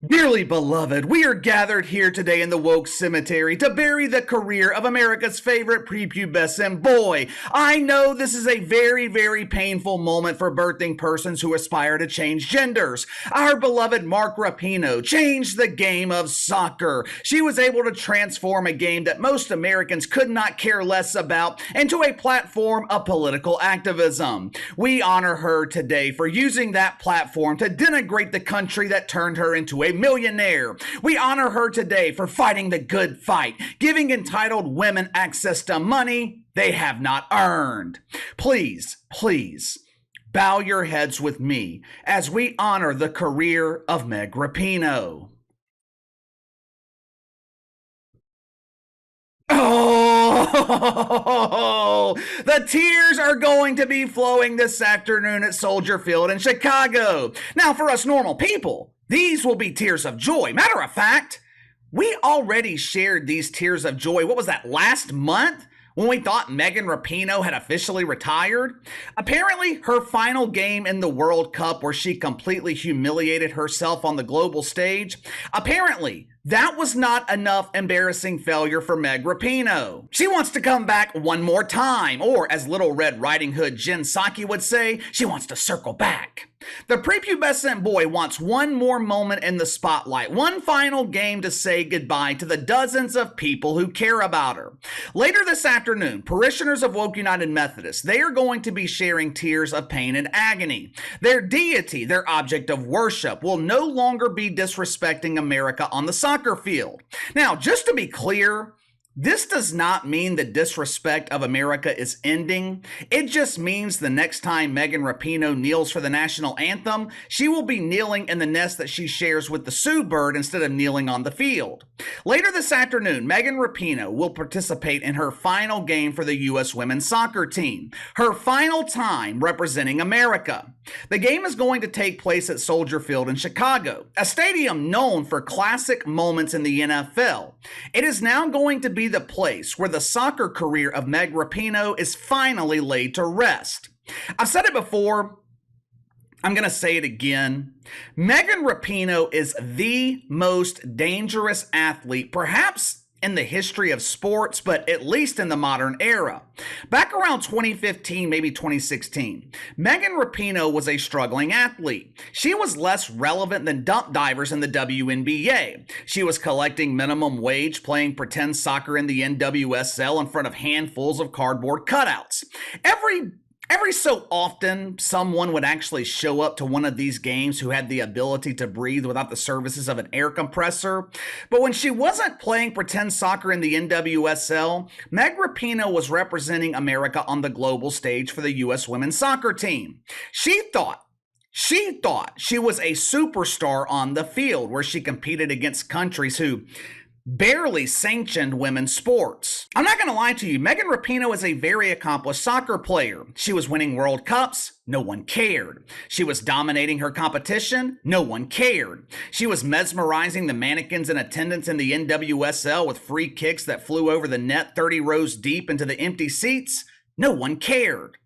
Dearly beloved, we are gathered here today in the woke cemetery to bury the career of America's favorite prepubescent boy. I know this is a very, very painful moment for birthing persons who aspire to change genders. Our beloved Mark Rapinoe changed the game of soccer. She was able to transform a game that most Americans could not care less about into a platform of political activism. We honor her today for using that platform to denigrate the country that turned her into a millionaire. We honor her today for fighting the good fight, giving entitled women access to money they have not earned. Please, please, bow your heads with me as we honor the career of Meg Rapinoe. Oh, the tears are going to be flowing this afternoon at Soldier Field in Chicago. Now, for us normal people, these will be tears of joy. Matter of fact, we already shared these tears of joy. What was that, last month? When we thought Megan Rapinoe had officially retired? Apparently, her final game in the World Cup, where she completely humiliated herself on the global stage, apparently that was not enough embarrassing failure for Meg Rapinoe. She wants to come back one more time, or as Little Red Riding Hood Jen Psaki would say, she wants to circle back. The prepubescent boy wants one more moment in the spotlight, one final game to say goodbye to the dozens of people who care about her. Later this afternoon, parishioners of Woke United Methodist, they are going to be sharing tears of pain and agony. Their deity, their object of worship, will no longer be disrespecting America on the soccer field. Now, just to be clear, this does not mean the disrespect of America is ending. It just means the next time Megan Rapinoe kneels for the national anthem, she will be kneeling in the nest that she shares with the Sioux bird instead of kneeling on the field. Later this afternoon, Megan Rapinoe will participate in her final game for the U.S. women's soccer team, her final time representing America. The game is going to take place at Soldier Field in Chicago, a stadium known for classic moments in the NFL. It is now going to be the place where the soccer career of Meg Rapinoe is finally laid to rest. I've said it before, I'm going to say it again. Megan Rapinoe is the most dangerous athlete, perhaps in the history of sports, but at least in the modern era. Back around 2015, maybe 2016, Megan Rapinoe was a struggling athlete. She was less relevant than dump divers in the WNBA. She was collecting minimum wage, playing pretend soccer in the NWSL in front of handfuls of cardboard cutouts. Every so often, someone would actually show up to one of these games who had the ability to breathe without the services of an air compressor. But when she wasn't playing pretend soccer in the NWSL, Meg Rapinoe was representing America on the global stage for the U.S. women's soccer team. She thought she was a superstar on the field, where she competed against countries who barely sanctioned women's sports. I'm not going to lie to you, Megan Rapinoe is a very accomplished soccer player. She was winning World Cups, no one cared. She was dominating her competition, no one cared. She was mesmerizing the mannequins in attendance in the NWSL with free kicks that flew over the net 30 rows deep into the empty seats, no one cared.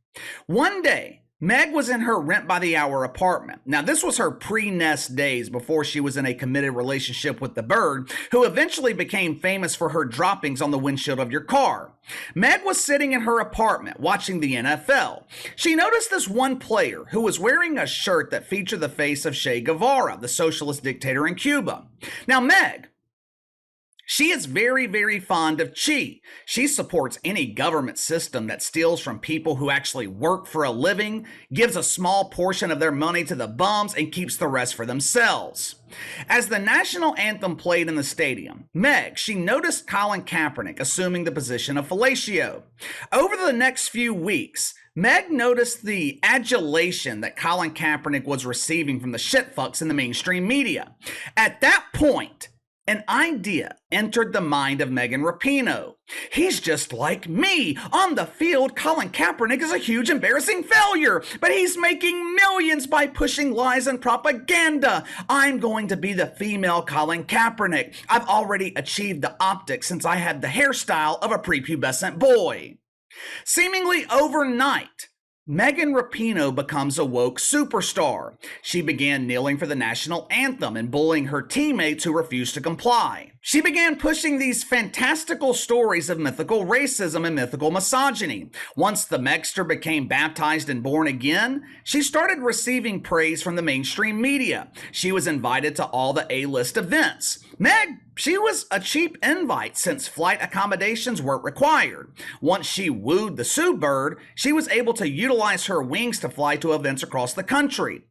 One day, Meg was in her rent-by-the-hour apartment. Now, this was her pre-nest days before she was in a committed relationship with the bird, who eventually became famous for her droppings on the windshield of your car. Meg was sitting in her apartment watching the NFL. She noticed this one player who was wearing a shirt that featured the face of Che Guevara, the socialist dictator in Cuba. Now, Meg, she is very, very fond of Chi. She supports any government system that steals from people who actually work for a living, gives a small portion of their money to the bums, and keeps the rest for themselves. As the national anthem played in the stadium, Meg, she noticed Colin Kaepernick assuming the position of fellatio. Over the next few weeks, Meg noticed the adulation that Colin Kaepernick was receiving from the shitfucks in the mainstream media. At that point, an idea entered the mind of Megan Rapinoe. He's just like me. On the field, Colin Kaepernick is a huge embarrassing failure, but he's making millions by pushing lies and propaganda. I'm going to be the female Colin Kaepernick. I've already achieved the optics since I had the hairstyle of a prepubescent boy. Seemingly overnight, Megan Rapinoe becomes a woke superstar. She began kneeling for the national anthem and bullying her teammates who refused to comply. She began pushing these fantastical stories of mythical racism and mythical misogyny. Once the Megster became baptized and born again, she started receiving praise from the mainstream media. She was invited to all the A-list events. Meg, she was a cheap invite since flight accommodations weren't required. Once she wooed the Sue Bird, she was able to utilize her wings to fly to events across the country.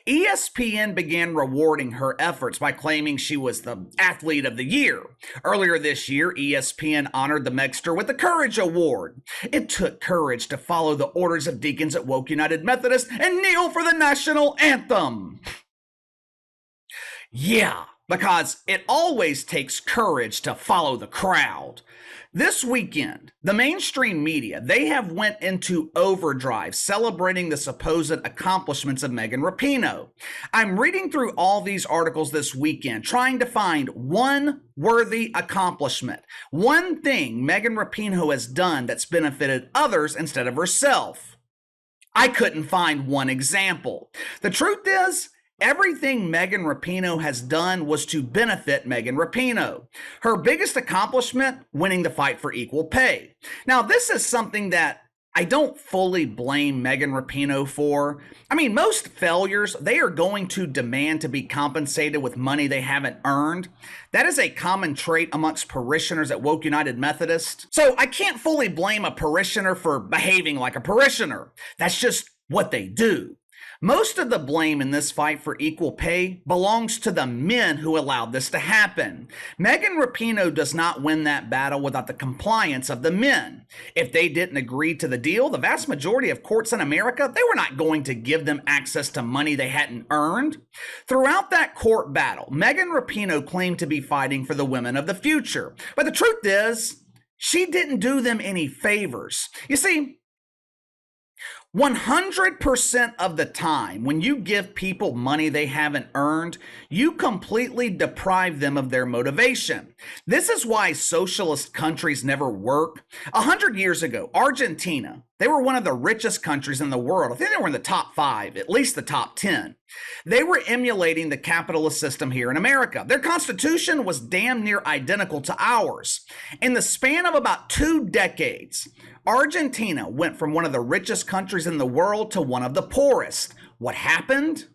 ESPN began rewarding her efforts by claiming she was the athlete of the year. Earlier this year, ESPN honored the Megster with the Courage Award. It took courage to follow the orders of deacons at Woke United Methodist and kneel for the national anthem. Yeah, because it always takes courage to follow the crowd. This weekend, the mainstream media, they have went into overdrive celebrating the supposed accomplishments of Megan Rapinoe. I'm reading through all these articles this weekend trying to find one worthy accomplishment, one thing Megan Rapinoe has done that's benefited others instead of herself. I couldn't find one example. The truth is, everything Megan Rapinoe has done was to benefit Megan Rapinoe. Her biggest accomplishment, winning the fight for equal pay. Now, this is something that I don't fully blame Megan Rapinoe for. I mean, most failures, they are going to demand to be compensated with money they haven't earned. That is a common trait amongst parishioners at Woke United Methodist. So I can't fully blame a parishioner for behaving like a parishioner. That's just what they do. Most of the blame in this fight for equal pay belongs to the men who allowed this to happen. Megan Rapinoe does not win that battle without the compliance of the men. If they didn't agree to the deal, the vast majority of courts in America, they were not going to give them access to money they hadn't earned. Throughout that court battle, Megan Rapinoe claimed to be fighting for the women of the future. But the truth is, she didn't do them any favors. You see, 100% of the time, when you give people money they haven't earned, you completely deprive them of their motivation. This is why socialist countries never work. 100 years ago, Argentina, they were one of the richest countries in the world. I think they were in the top 5, at least the top 10. They were emulating the capitalist system here in America. Their constitution was damn near identical to ours. In the span of about 2 decades, Argentina went from one of the richest countries in the world to one of the poorest. What happened?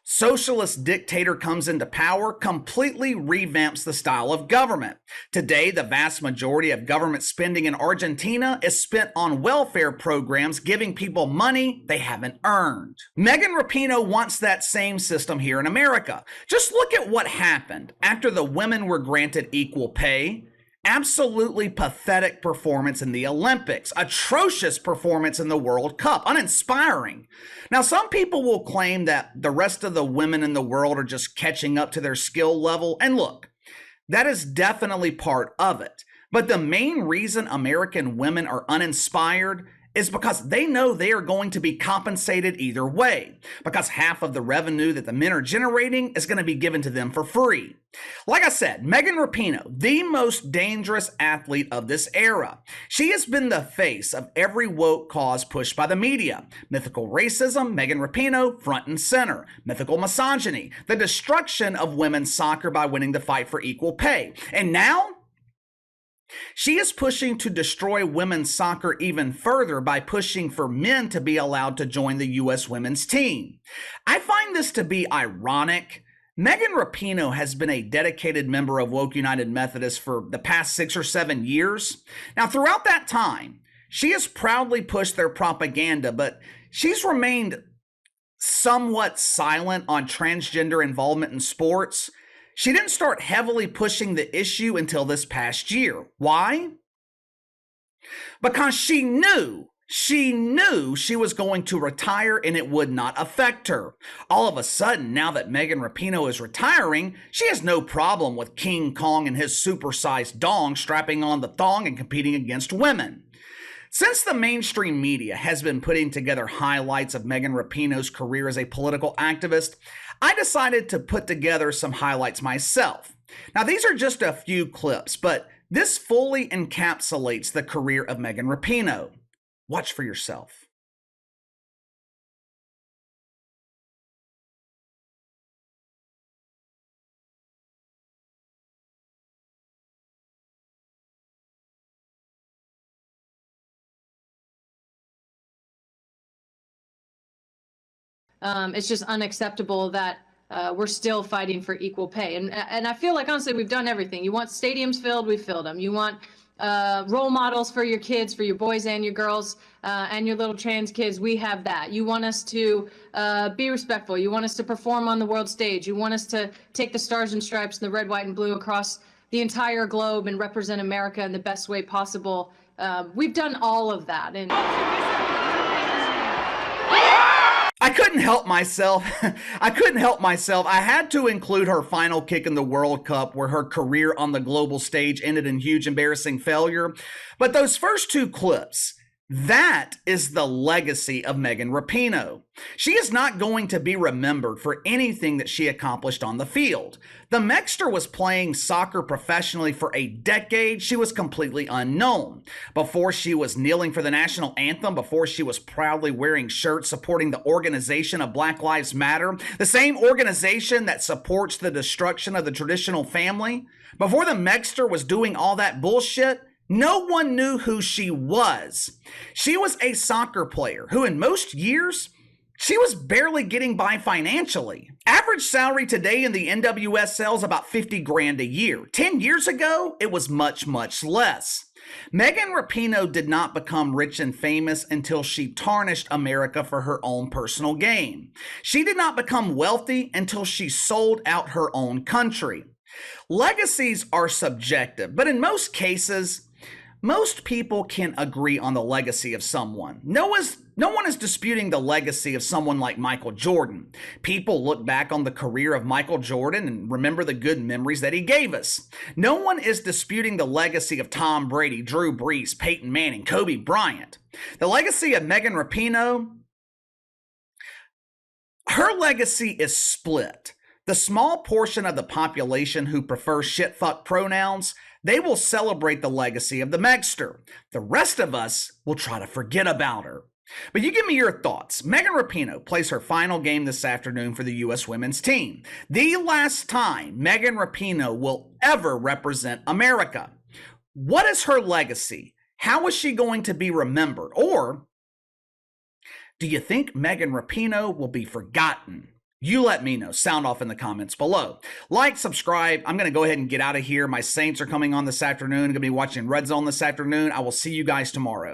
Socialist dictator comes into power, completely revamps the style of government. Today, the vast majority of government spending in Argentina is spent on welfare programs giving people money they haven't earned. Megan Rapinoe wants that same system here in America. Just look at what happened after the women were granted equal pay. Absolutely pathetic performance in the Olympics, atrocious performance in the World Cup, uninspiring. Now, some people will claim that the rest of the women in the world are just catching up to their skill level. And look, that is definitely part of it. But the main reason American women are uninspired is because they know they are going to be compensated either way, because half of the revenue that the men are generating is going to be given to them for free. Like I said, Megan Rapinoe, the most dangerous athlete of this era. She has been the face of every woke cause pushed by the media. Mythical racism, Megan Rapinoe, front and center. Mythical misogyny, the destruction of women's soccer by winning the fight for equal pay. And now, she is pushing to destroy women's soccer even further by pushing for men to be allowed to join the U.S. women's team. I find this to be ironic. Megan Rapinoe has been a dedicated member of Woke United Methodist for the past 6 or 7 years. Now, throughout that time, she has proudly pushed their propaganda, but she's remained somewhat silent on transgender involvement in sports. She didn't start heavily pushing the issue until this past year. Why? Because she knew she was going to retire and it would not affect her. All of a sudden, now that Megan Rapinoe is retiring, she has no problem with King Kong and his supersized dong strapping on the thong and competing against women. Since the mainstream media has been putting together highlights of Megan Rapinoe's career as a political activist, I decided to put together some highlights myself. Now, these are just a few clips, but this fully encapsulates the career of Megan Rapinoe. Watch for yourself. It's just unacceptable that we're still fighting for equal pay. And I feel like, honestly, we've done everything. You want stadiums filled, we filled them. You want role models for your kids, for your boys and your girls, and your little trans kids, we have that. You want us to be respectful. You want us to perform on the world stage. You want us to take the stars and stripes and the red, white, and blue across the entire globe and represent America in the best way possible. We've done all of that. And I couldn't help myself. I had to include her final kick in the World Cup, where her career on the global stage ended in huge, embarrassing failure. But those first two clips, that is the legacy of Megan Rapinoe. She is not going to be remembered for anything that she accomplished on the field. The Mexter was playing soccer professionally for a decade. She was completely unknown. Before she was kneeling for the national anthem, before she was proudly wearing shirts supporting the organization of Black Lives Matter, the same organization that supports the destruction of the traditional family, before the Mexter was doing all that bullshit, no one knew who she was. She was a soccer player who, in most years, she was barely getting by financially. Average salary today in the NWSL is about 50 grand a year. 10 years ago, it was much, much less. Megan Rapinoe did not become rich and famous until she tarnished America for her own personal gain. She did not become wealthy until she sold out her own country. Legacies are subjective, but in most cases, most people can agree on the legacy of someone. No one is disputing the legacy of someone like Michael Jordan. People look back on the career of Michael Jordan and remember the good memories that he gave us. No one is disputing the legacy of Tom Brady, Drew Brees, Peyton Manning, Kobe Bryant. The legacy of Megan Rapinoe, her legacy is split. The small portion of the population who prefers shit-fuck pronouns, they will celebrate the legacy of the Megster. The rest of us will try to forget about her. But you give me your thoughts. Megan Rapinoe plays her final game this afternoon for the U.S. women's team. The last time Megan Rapinoe will ever represent America. What is her legacy? How is she going to be remembered? Or do you think Megan Rapinoe will be forgotten? You let me know. Sound off in the comments below. Like, subscribe. I'm going to go ahead and get out of here. My Saints are coming on this afternoon. I'm going to be watching Red Zone this afternoon. I will see you guys tomorrow.